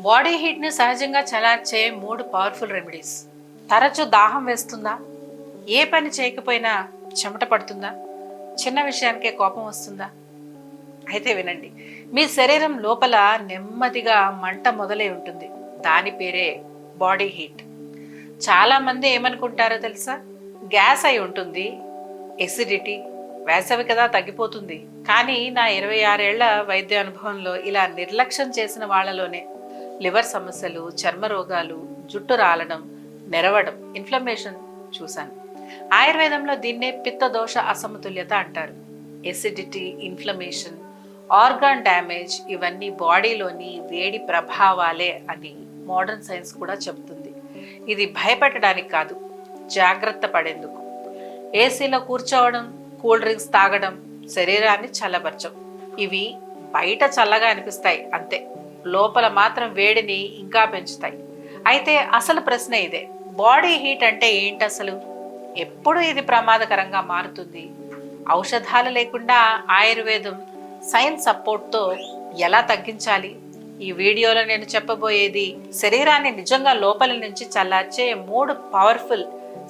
Body హీట్ని సహజంగా చలార్చే 3 powerful remedies. తరచూ దాహం వేస్తుందా? ఏ పని చేయకపోయినా చెమట పడుతుందా? చిన్న విషయానికే కోపం వస్తుందా? అయితే వినండి, మీ శరీరం లోపల నెమ్మదిగా మంట మొదలై ఉంటుంది. దాని పేరే బాడీ హీట్. చాలామంది ఏమనుకుంటారో తెలుసా? గ్యాస్ అయి ఉంటుంది, ఎసిడిటీ, వేసవి కదా తగ్గిపోతుంది. కానీ నా 26 ఏళ్ల వైద్య అనుభవంలో ఇలా నిర్లక్ష్యం చేసిన వాళ్ళలోనే లివర్ సమస్యలు, చర్మ రోగాలు, జుట్టు రాలడం, నెరవడం, ఇన్ఫ్లమేషన్ చూశాను. ఆయుర్వేదంలో దీన్నే పిత్తదోష అసమతుల్యత అంటారు. ఎసిడిటీ, ఇన్ఫ్లమేషన్, ఆర్గాన్ డ్యామేజ్ ఇవన్నీ బాడీలోని వేడి ప్రభావాలే అని మోడర్న్ సైన్స్ కూడా చెబుతుంది. ఇది భయపెట్టడానికి కాదు, జాగ్రత్త పడేందుకు. ఏసీలో కూర్చోవడం, కూల్ డ్రింక్స్ తాగడం శరీరాన్ని చల్లబరచం. ఇవి బయట చల్లగా అనిపిస్తాయి అంతే, లోపల మాత్రం వేడిని ఇంకా పెంచుతాయి. అయితే అసలు ప్రశ్న ఇదే, బాడీ హీట్ అంటే ఏంటి అసలు? ఎప్పుడు ఇది ప్రమాదకరంగా మారుతుంది? ఔషధాలు లేకుండా ఆయుర్వేదం, సైన్స్ సపోర్ట్తో ఎలా తగ్గించాలి? ఈ వీడియోలో నేను చెప్పబోయేది శరీరాన్ని నిజంగా లోపల నుంచి చల్లార్చే 3 పవర్ఫుల్,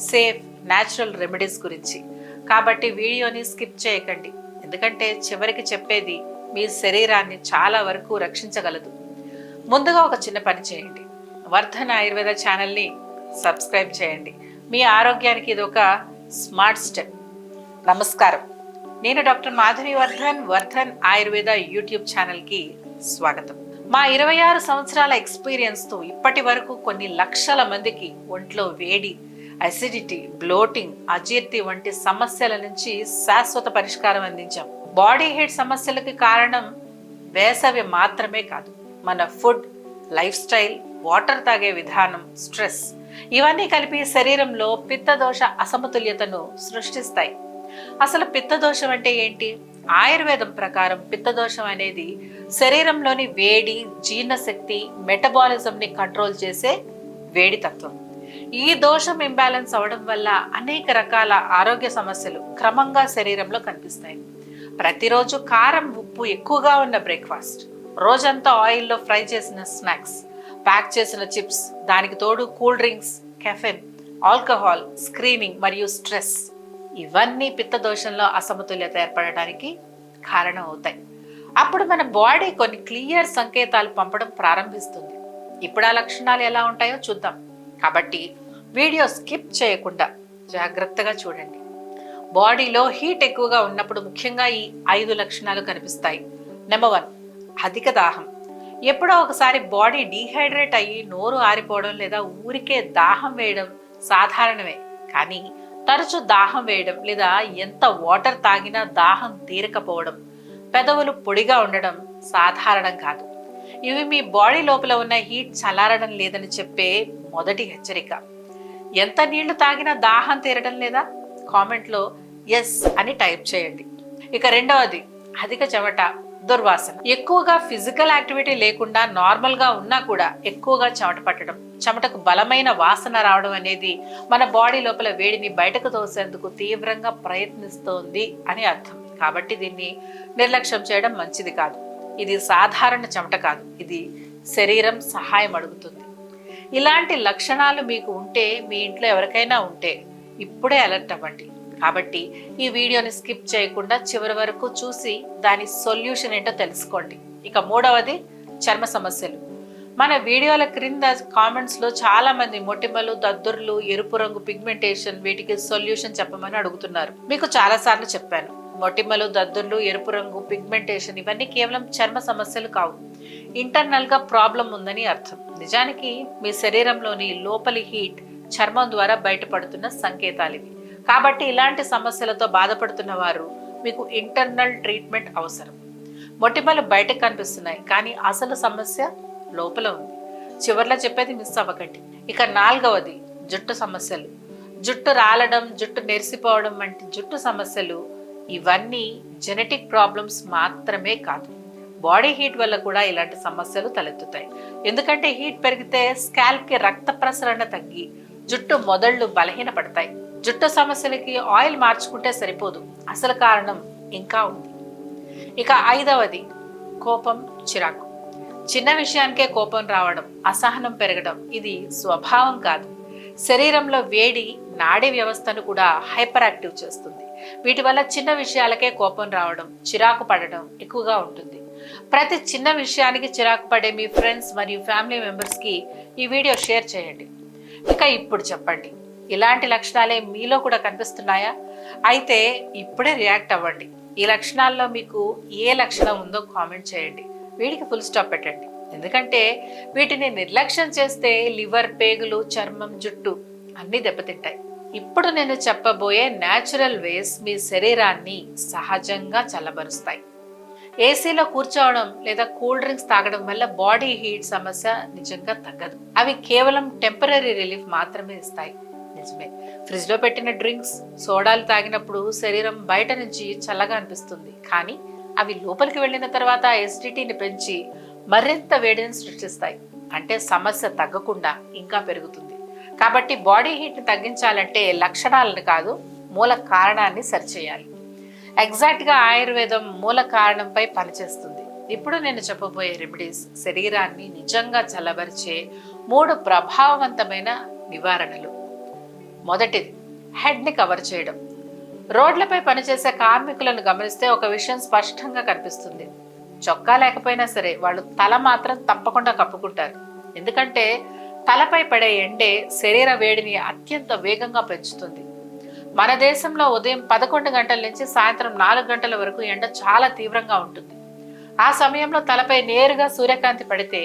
సేఫ్, న్యాచురల్ రెమెడీస్ గురించి. కాబట్టి వీడియోని స్కిప్ చేయకండి, ఎందుకంటే చివరికి చెప్పేది మీ శరీరాన్ని చాలా వరకు రక్షించగలదు. ముందుగా ఒక చిన్న పని చేయండి, వర్ధన్ ఆయుర్వేద ఛానల్ని సబ్స్క్రైబ్ చేయండి. మీ ఆరోగ్యానికి ఇది ఒక స్మార్ట్ స్టెప్. నమస్కారం, నేను డాక్టర్ మాధవి వర్ధన్, వర్ధన్ ఆయుర్వేద యూట్యూబ్ ఛానల్కి స్వాగతం. మా 26 సంవత్సరాల ఎక్స్పీరియన్స్తో ఇప్పటి వరకు కొన్ని లక్షల మందికి ఒంట్లో వేడి, అసిడిటీ, బ్లోటింగ్, అజీర్తి వంటి సమస్యల నుంచి శాశ్వత పరిష్కారం అందించాం. బాడీ హీట్ సమస్యలకి కారణం వేసవి మాత్రమే కాదు, మన ఫుడ్, లైఫ్ స్టైల్, వాటర్ తాగే విధానం, స్ట్రెస్ ఇవన్నీ కలిపి శరీరంలో పిత్తదోష అసమతుల్యతను సృష్టిస్తాయి. అసలు పిత్తదోషం అంటే ఏంటి? ఆయుర్వేదం ప్రకారం పిత్తదోషం అనేది శరీరంలోని వేడి, జీర్ణశక్తి, మెటబాలిజంని కంట్రోల్ చేసే వేడి తత్వం. ఈ దోషం ఇంబ్యాలెన్స్ అవడం వల్ల అనేక రకాల ఆరోగ్య సమస్యలు క్రమంగా శరీరంలో కనిపిస్తాయి. ప్రతిరోజు కారం, ఉప్పు ఎక్కువగా ఉన్న బ్రేక్ఫాస్ట్, రోజంతా ఆయిల్లో ఫ్రై చేసిన స్నాక్స్, ప్యాక్ చేసిన చిప్స్, దానికి తోడు cool drinks, caffeine, alcohol, screening మరియు స్ట్రెస్ ఇవన్నీ పిత్తదోషంలో అసమతుల్యత ఏర్పడడానికి కారణం అవుతాయి. అప్పుడు మన బాడీ కొన్ని క్లియర్ సంకేతాలు పంపడం ప్రారంభిస్తుంది. ఇప్పుడు ఆ లక్షణాలు ఎలా ఉంటాయో చూద్దాం. కాబట్టి వీడియో స్కిప్ చేయకుండా జాగ్రత్తగా చూడండి. బాడీలో హీట్ ఎక్కువగా ఉన్నప్పుడు ముఖ్యంగా ఈ 5 లక్షణాలు కనిపిస్తాయి. నెంబర్ 1, అధిక దాహం. ఎప్పుడో ఒకసారి బాడీ డీహైడ్రేట్ అయ్యి నోరు ఆరిపోవడం లేదా ఊరికే దాహం వేయడం సాధారణమే. కానీ తరచూ దాహం వేయడం లేదా ఎంత వాటర్ తాగినా దాహం తీరకపోవడం, పెదవులు పొడిగా ఉండడం సాధారణం కాదు. ఇవి మీ బాడీ లోపల ఉన్న హీట్ చల్లారడం లేదని చెప్పే మొదటి హెచ్చరిక. ఎంత నీళ్లు తాగినా దాహం తీరడం లేదా? కామెంట్లో ఎస్ అని టైప్ చేయండి. ఇక రెండవది, అధిక చెమట, దుర్వాసన. ఎక్కువగా ఫిజికల్ యాక్టివిటీ లేకుండా నార్మల్గా ఉన్నా కూడా ఎక్కువగా చెమట పట్టడం, చెమటకు బలమైన వాసన రావడం అనేది మన బాడీ లోపల వేడిని బయటకు తోసేందుకు తీవ్రంగా ప్రయత్నిస్తోంది అని అర్థం. కాబట్టి దీన్ని నిర్లక్ష్యం చేయడం మంచిది కాదు. ఇది సాధారణ చెమట కాదు, ఇది శరీరం సహాయం అడుగుతుంది. ఇలాంటి లక్షణాలు మీకు ఉంటే, మీ ఇంట్లో ఎవరికైనా ఉంటే ఇప్పుడే అలర్ట్ అవ్వండి. కాబట్టి ఈ వీడియోని స్కిప్ చేయకుండా చివరి వరకు చూసి దాని సొల్యూషన్ ఏంటో తెలుసుకోండి. ఇక మూడవది, చర్మ సమస్యలు. మన వీడియోల క్రింద కామెంట్స్లో చాలా మంది మొటిమలు, దద్దుర్లు, ఎరుపు రంగు పిగ్మెంటేషన్ వీటికి సొల్యూషన్ చెప్పమని అడుగుతున్నారు. మీకు చాలాసార్లు చెప్పాను, మొటిమలు, దద్దుర్లు, ఎరుపు రంగు పిగ్మెంటేషన్ ఇవన్నీ కేవలం చర్మ సమస్యలు కావు, ఇంటర్నల్గా ప్రాబ్లం ఉందని అర్థం. నిజానికి మీ శరీరంలోని లోపలి హీట్ చర్మం ద్వారా బయటపడుతున్న సంకేతాలు ఇవి. కాబట్టి ఇలాంటి సమస్యలతో బాధపడుతున్న వారు మీకు ఇంటర్నల్ ట్రీట్మెంట్ అవసరం. మొటిమలు బయటకు కనిపిస్తున్నాయి, కానీ అసలు సమస్య లోపల ఉంది. చివర్లో చెప్పేది మిస్ అవ్వకండి. ఇక నాలుగవది, జుట్టు సమస్యలు. జుట్టు రాలడం, జుట్టు నెరిసిపోవడం వంటి జుట్టు సమస్యలు ఇవన్నీ జెనెటిక్ ప్రాబ్లమ్స్ మాత్రమే కాదు, బాడీ హీట్ వల్ల కూడా ఇలాంటి సమస్యలు తలెత్తుతాయి. ఎందుకంటే హీట్ పెరిగితే స్కాల్ప్కి రక్త ప్రసరణ తగ్గి జుట్టు మొదళ్ళు బలహీనపడతాయి. జుట్టు సమస్యలకి ఆయిల్ మార్చుకుంటే సరిపోదు, అసలు కారణం ఇంకా ఉంది. ఇక ఐదవది, కోపం, చిరాకు. చిన్న విషయానికే కోపం రావడం, అసహనం పెరగడం ఇది స్వభావం కాదు. శరీరంలో వేడి నాడీ వ్యవస్థను కూడా హైపర్ యాక్టివ్ చేస్తుంది. వీటి వల్ల చిన్న విషయాలకే కోపం రావడం, చిరాకు పడడం ఎక్కువగా ఉంటుంది. ప్రతి చిన్న విషయానికి చిరాకు పడే మీ ఫ్రెండ్స్ మరియు ఫ్యామిలీ మెంబర్స్కి ఈ వీడియో షేర్ చేయండి. ఇక ఇప్పుడు చెప్పండి, ఇలాంటి లక్షణాలే మీలో కూడా కనిపిస్తున్నాయా? అయితే ఇప్పుడే రియాక్ట్ అవ్వండి. ఈ లక్షణాల్లో మీకు ఏ లక్షణం ఉందో కామెంట్ చేయండి. వీడికి ఫుల్ స్టాప్ పెట్టండి. ఎందుకంటే వీటిని నిర్లక్ష్యం చేస్తే లివర్, పేగులు, చర్మం, జుట్టు అన్నీ దెబ్బతింటాయి. ఇప్పుడు నేను చెప్పబోయే న్యాచురల్ వేస్ మీ శరీరాన్ని సహజంగా చల్లబరుస్తాయి. ఏసీలో కూర్చోవడం లేదా కూల్ డ్రింక్స్ తాగడం వల్ల బాడీ హీట్ సమస్య నిజంగా తగ్గదు. అవి కేవలం టెంపరీ రిలీఫ్ మాత్రమే ఇస్తాయి. నిజమే, ఫ్రిడ్జ్ లో పెట్టిన డ్రింక్స్, సోడాలు తాగినప్పుడు శరీరం బయట నుంచి చల్లగా అనిపిస్తుంది. కానీ అవి లోపలికి వెళ్ళిన తర్వాత ఎసిడిటీని పెంచి మరింత వేడిని సృష్టిస్తాయి. అంటే సమస్య తగ్గకుండా ఇంకా పెరుగుతుంది. కాబట్టి బాడీ హీట్ని తగ్గించాలంటే లక్షణాలను కాదు, మూల కారణాన్ని సరిచేయాలి. ఎగ్జాక్ట్గా ఆయుర్వేదం మూల కారణంపై పనిచేస్తుంది. ఇప్పుడు నేను చెప్పబోయే రెమెడీస్ శరీరాన్ని నిజంగా చల్లబరిచే 3 ప్రభావవంతమైన నివారణలు. మొదటిది, హెడ్ని కవర్ చేయడం. రోడ్లపై పనిచేసే కార్మికులను గమనిస్తే ఒక విషయం స్పష్టంగా కనిపిస్తుంది. చొక్కా లేకపోయినా సరే వాళ్ళు తల మాత్రం తప్పకుండా కప్పుకుంటారు. ఎందుకంటే తలపై పడే ఎండే శరీర వేడిని అత్యంత వేగంగా పెంచుతుంది. మన దేశంలో ఉదయం 11 గంటల నుంచి సాయంత్రం 4 గంటల వరకు ఎండ చాలా తీవ్రంగా ఉంటుంది. ఆ సమయంలో తలపై నేరుగా సూర్యకాంతి పడితే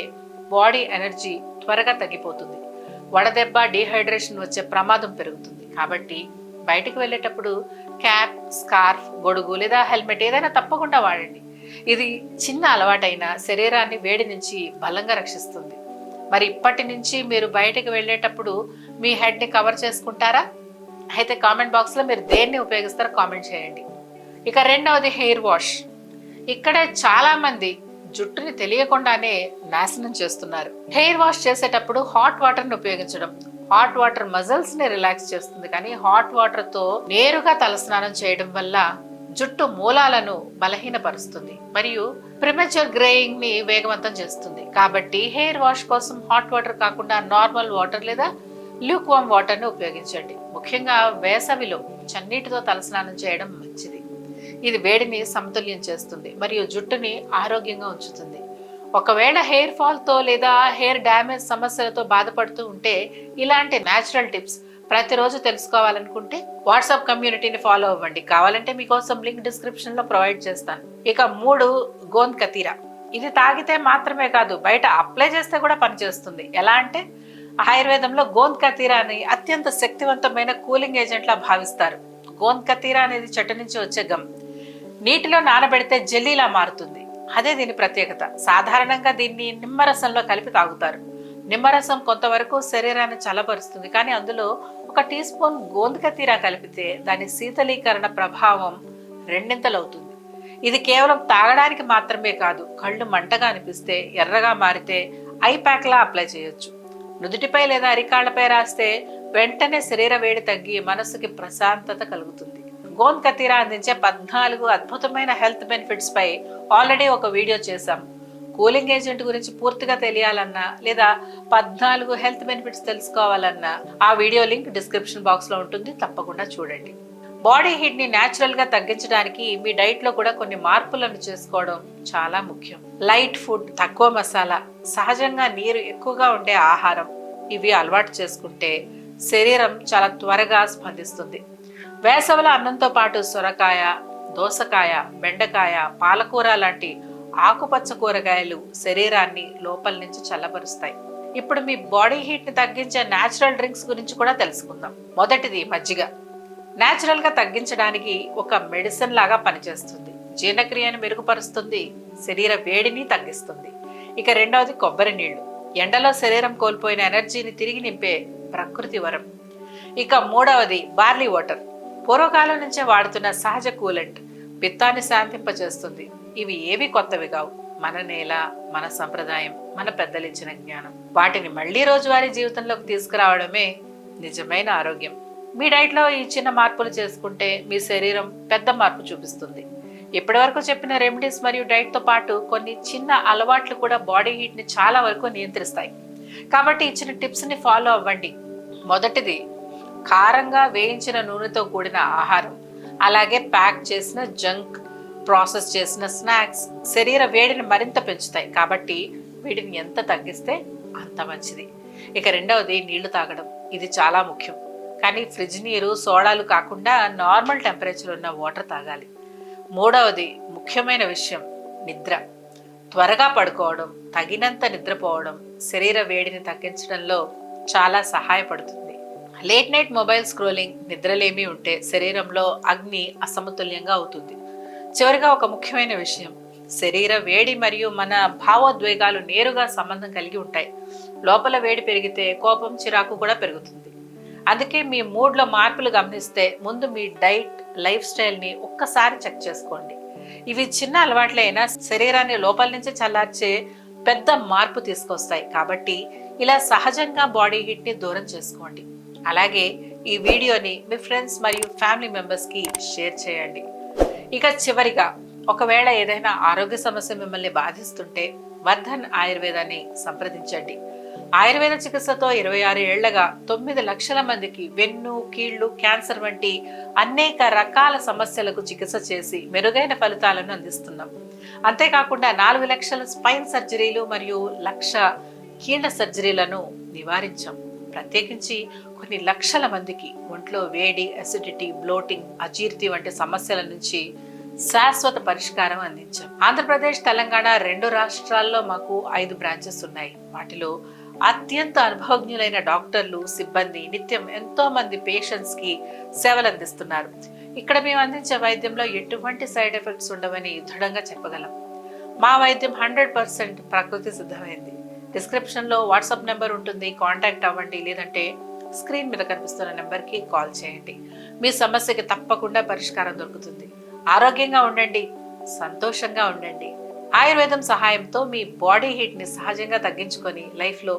బాడీ ఎనర్జీ త్వరగా తగ్గిపోతుంది. వడదెబ్బ, డీహైడ్రేషన్ వచ్చే ప్రమాదం పెరుగుతుంది. కాబట్టి బయటికి వెళ్ళేటప్పుడు క్యాప్, స్కార్ఫ్, గొడుగు లేదా హెల్మెట్ ఏదైనా తప్పకుండా వాడండి. ఇది చిన్న అలవాటైన శరీరాన్ని వేడి నుంచి బలంగా రక్షిస్తుంది. మరి ఇప్పటి నుంచి మీరు బయటికి వెళ్ళేటప్పుడు మీ హెడ్ని కవర్ చేసుకుంటారా? అయితే కామెంట్ బాక్స్లో మీరు దేన్ని ఉపయోగిస్తారో కామెంట్ చేయండి. ఇక రెండవది, హెయిర్ వాష్. ఇక్కడే చాలా మంది జుట్టుని తెలియకుండానే నాశనం చేస్తున్నారు. హెయిర్ వాష్ చేసేటప్పుడు హాట్ వాటర్ని ఉపయోగించడం. హాట్ వాటర్ మజిల్స్ ని రిలాక్స్ చేస్తుంది. కానీ హాట్ వాటర్ తో నేరుగా తలస్నానం చేయడం వల్ల జుట్టు మూలాలను బలహీనపరుస్తుంది మరియు ప్రిమెచ్యూర్ గ్రేయింగ్ ని వేగవంతం చేస్తుంది. కాబట్టి హెయిర్ వాష్ కోసం హాట్ వాటర్ కాకుండా నార్మల్ వాటర్ లేదా ల్యూక్ వామ్ వాటర్ ని ఉపయోగించండి. ముఖ్యంగా వేసవిలో చన్నీటితో తలస్నానం చేయడం మంచిది. ఇది వేడిని సమతుల్యం చేస్తుంది మరియు జుట్టుని ఆరోగ్యంగా ఉంచుతుంది. ఒకవేళ హెయిర్ ఫాల్తో లేదా హెయిర్ డ్యామేజ్ సమస్యలతో బాధపడుతూ ఉంటే ఇలాంటి న్యాచురల్ టిప్స్ ప్రతిరోజు తెలుసుకోవాలనుకుంటే వాట్సాప్ కమ్యూనిటీని ఫాలో అవ్వండి. కావాలంటే మీకోసం లింక్ డిస్క్రిప్షన్లో ప్రొవైడ్ చేస్తాను. ఇక 3, గోంద్ కతీరా. ఇది తాగితే మాత్రమే కాదు, బయట అప్లై చేస్తే కూడా పనిచేస్తుంది. ఎలా అంటే ఆయుర్వేదంలో గోంద్ కతీరాని అత్యంత శక్తివంతమైన కూలింగ్ ఏజెంట్లా భావిస్తారు. గోంద్ కతీరా అనేది చెట్టు నుంచి వచ్చే గమ్. నీటిలో నానబెడితే జెల్లీలా మారుతుంది. అదే దీని ప్రత్యేకత. సాధారణంగా దీన్ని నిమ్మరసంలో కలిపి తాగుతారు. నిమ్మరసం కొంతవరకు శరీరాన్ని చల్లబరుస్తుంది. కానీ అందులో 1 టీ స్పూన్ గోంద్ కతీరా కలిపితే దాని శీతలీకరణ ప్రభావం 2 అవుతుంది. ఇది కేవలం తాగడానికి మాత్రమే కాదు, కళ్ళు మంటగా అనిపిస్తే, ఎర్రగా మారితే ఐ ప్యాక్లా అప్లై చేయొచ్చు. నుదుటిపై లేదా అరికాళ్లపై రాస్తే వెంటనే శరీర వేడి తగ్గి మనసుకి ప్రశాంతత కలుగుతుంది. గోంద్ కతీరా అందించే 14 అద్భుతమైన హెల్త్ బెనిఫిట్స్ పై ఆల్రెడీ ఒక వీడియో చేశాం. కూలింగ్ ఏజెంట్ గురించి పూర్తిగా తెలియాలన్నా లేదా 14 హెల్త్ బెనిఫిట్స్ తెలుసుకోవాలన్నా ఆ వీడియో లింక్ డిస్క్రిప్షన్ బాక్స్ లో ఉంటుంది, తప్పకుండా చూడండి. బాడీ హీట్ ని న్యాచురల్ గా తగ్గించడానికి మీ డైట్ లో కూడా కొన్ని మార్పులను చేసుకోవడం చాలా ముఖ్యం. లైట్ ఫుడ్, తక్కువ మసాలా, సహజంగా నీరు ఎక్కువగా ఉండే ఆహారం ఇవి అలవాటు చేసుకుంటే శరీరం చాలా త్వరగా స్పందిస్తుంది. వేసవిలో అన్నంతో పాటు సొరకాయ, దోసకాయ, బెండకాయ, పాలకూర లాంటి ఆకుపచ్చ కూరగాయలు శరీరాన్ని లోపల నుంచి చల్లబరుస్తాయి. ఇప్పుడు మీ బాడీ హీట్ ని తగ్గించే న్యాచురల్ డ్రింక్స్ గురించి కూడా తెలుసుకుందాం. మొదటిది మజ్జిగ. న్యాచురల్ గా తగ్గించడానికి ఒక మెడిసిన్ లాగా పనిచేస్తుంది. జీర్ణక్రియను మెరుగుపరుస్తుంది, శరీర వేడిని తగ్గిస్తుంది. ఇక రెండవది కొబ్బరి నీళ్లు. ఎండలో శరీరం కోల్పోయిన ఎనర్జీని తిరిగి నింపే ప్రకృతి వరం. ఇక మూడవది బార్లీ వాటర్. పూర్వకాలం నుంచే వాడుతున్న సహజ కూలెంట్, పిత్తాన్ని శాంతింపచేస్తుంది. ఇవి ఏవి కొత్తవి కావు. మన నేల, మన సంప్రదాయం, మన పెద్దలిచ్చిన జ్ఞానం. వాటిని మళ్లీ రోజువారీ జీవితంలోకి తీసుకురావడమే నిజమైన ఆరోగ్యం. మీ డైట్లో ఈ చిన్న మార్పులు చేసుకుంటే మీ శరీరం పెద్ద మార్పు చూపిస్తుంది. ఇప్పటివరకు చెప్పిన రెమెడీస్ మరియు డైట్తో పాటు కొన్ని చిన్న అలవాట్లు కూడా బాడీ హీట్ని చాలా వరకు నియంత్రిస్తాయి. కాబట్టి ఇచ్చిన టిప్స్ని ఫాలో అవ్వండి. మొదటిది, కారంగా వేయించిన నూనెతో కూడిన ఆహారం, అలాగే ప్యాక్ చేసిన జంక్, ప్రాసెస్ చేసిన స్నాక్స్ శరీర వేడిని మరింత పెంచుతాయి. కాబట్టి వీటిని ఎంత తగ్గిస్తే అంత మంచిది. ఇక రెండవది, నీళ్లు తాగడం. ఇది చాలా ముఖ్యం. కానీ ఫ్రిడ్జ్ నీరు, సోడాలు కాకుండా నార్మల్ టెంపరేచర్ ఉన్న వాటర్ తాగాలి. మూడవది, ముఖ్యమైన విషయం, నిద్ర. త్వరగా పడుకోవడం, తగినంత నిద్రపోవడం శరీర వేడిని తగ్గించడంలో చాలా సహాయపడుతుంది. లేట్ నైట్ మొబైల్ స్క్రోలింగ్, నిద్రలేమి ఉంటే శరీరంలో అగ్ని అసమతుల్యంగా అవుతుంది. చివరిగా ఒక ముఖ్యమైన విషయం, శరీర వేడి మరియు మన భావోద్వేగాలు నేరుగా సంబంధం కలిగి ఉంటాయి. లోపల వేడి పెరిగితే కోపం, చిరాకు కూడా పెరుగుతుంది. అందుకే మీ మూడ్లో మార్పులు గమనిస్తే ముందు మీ డైట్, లైఫ్ స్టైల్ని ఒక్కసారి చెక్ చేసుకోండి. ఇవి చిన్న అలవాట్లే అయినా శరీరాన్ని లోపల నుంచి చల్లార్చే పెద్ద మార్పు తీసుకొస్తాయి. కాబట్టి ఇలా సహజంగా బాడీ హీట్ని దూరం చేసుకోండి. అలాగే ఈ వీడియోని మీ ఫ్రెండ్స్ మరియు ఫ్యామిలీ మెంబర్స్కి షేర్ చేయండి. ఇక చివరిగా, ఒకవేళ ఏదైనా ఆరోగ్య సమస్య మిమ్మల్ని బాధిస్తుంటే వర్ధన్ ఆయుర్వేదాన్ని సంప్రదించండి. ఆయుర్వేద చికిత్సతో 26 ఏళ్లగా 9 లక్షల మందికి వెన్ను, కీళ్లు, క్యాన్సర్ వంటి అనేక రకాల సమస్యలకు చికిత్స చేసి మెరుగైన ఫలితాలను అందిస్తున్నాం. అంతేకాకుండా 4 లక్షల స్పైన్ సర్జరీలు మరియు 1,00,000 కీళ్ల సర్జరీలను నివారించాం. ప్రత్యేకించి కొన్ని లక్షల మందికి ఒంట్లో వేడి, అసిడిటీ, బ్లోటింగ్, అజీర్తి వంటి సమస్యల నుంచి శాశ్వత పరిష్కారం అందించాం. ఆంధ్రప్రదేశ్, తెలంగాణ 2 రాష్ట్రాల్లో మాకు 5 బ్రాంచెస్ ఉన్నాయి. వాటిలో అత్యంత అనుభవజ్ఞులైన డాక్టర్లు, సిబ్బంది నిత్యం ఎంతో మంది పేషెంట్స్ కి సేవలు అందిస్తున్నారు. ఇక్కడ మేము అందించే వైద్యంలో ఎటువంటి సైడ్ ఎఫెక్ట్స్ ఉండవని దృఢంగా చెప్పగలం. మా వైద్యం 100% ప్రకృతి సిద్ధమైంది. డిస్క్రిప్షన్ లో వాట్సాప్ నెంబర్ ఉంటుంది, కాంటాక్ట్ అవ్వండి. లేదంటే స్క్రీన్ మీద కనిపిస్తున్న నెంబర్కి కాల్ చేయండి. మీ సమస్యకి తప్పకుండా పరిష్కారం దొరుకుతుంది. ఆరోగ్యంగా ఉండండి, సంతోషంగా ఉండండి. ఆయుర్వేదం సహాయంతో మీ బాడీ హీట్ని సహజంగా తగ్గించుకొని లైఫ్లో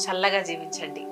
చల్లగా జీవించండి.